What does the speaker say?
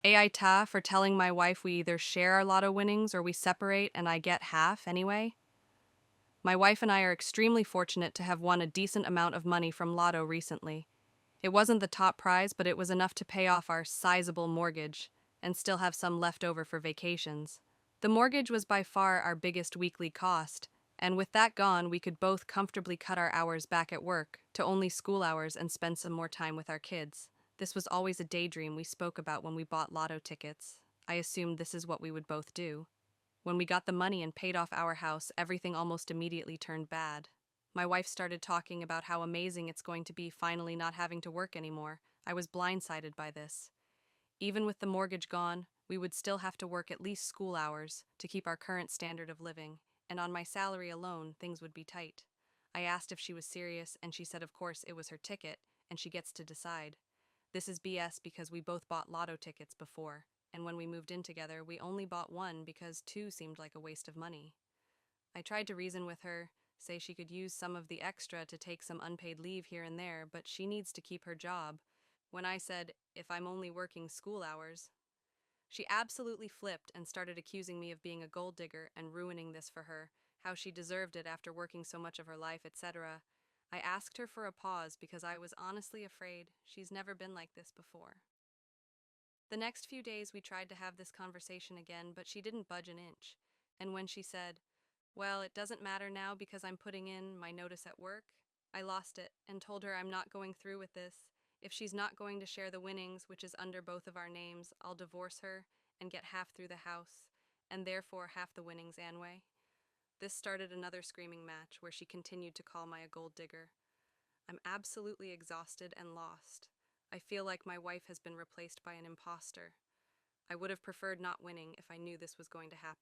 AITAH for telling my wife we either share our lotto winnings or we separate and I get half anyway. My wife and I are extremely fortunate to have won a decent amount of money from lotto recently. It wasn't the top prize, but it was enough to pay off our sizable mortgage and still have some left over for vacations. The mortgage was by far our biggest weekly cost, and with that gone, we could both comfortably cut our hours back at work to only school hours and spend some more time with our kids. This was always a daydream we spoke about when we bought lotto tickets. I assumed this is what we would both do. When we got the money and paid off our house, everything almost immediately turned bad. My wife started talking about how amazing it's going to be finally not having to work anymore. I was blindsided by this. Even with the mortgage gone, we would still have to work at least school hours to keep our current standard of living, and on my salary alone, things would be tight. I asked if she was serious, and she said of course it was her ticket, and she gets to decide. This is BS because we both bought lotto tickets before, and when we moved in together, we only bought one because two seemed like a waste of money. I tried to reason with her, say she could use some of the extra to take some unpaid leave here and there, but she needs to keep her job. When I said, if I'm only working school hours, she absolutely flipped and started accusing me of being a gold digger and ruining this for her, how she deserved it after working so much of her life, etc. I asked her for a pause because I was honestly afraid she's never been like this before. The next few days we tried to have this conversation again, but she didn't budge an inch. And when she said, well, it doesn't matter now because I'm putting in my notice at work, I lost it and told her I'm not going through with this. If she's not going to share the winnings, which is under both of our names, I'll divorce her and get half through the house, and therefore half the winnings anyway. This started another screaming match where she continued to call me a gold digger. I'm absolutely exhausted and lost. I feel like my wife has been replaced by an imposter. I would have preferred not winning if I knew this was going to happen.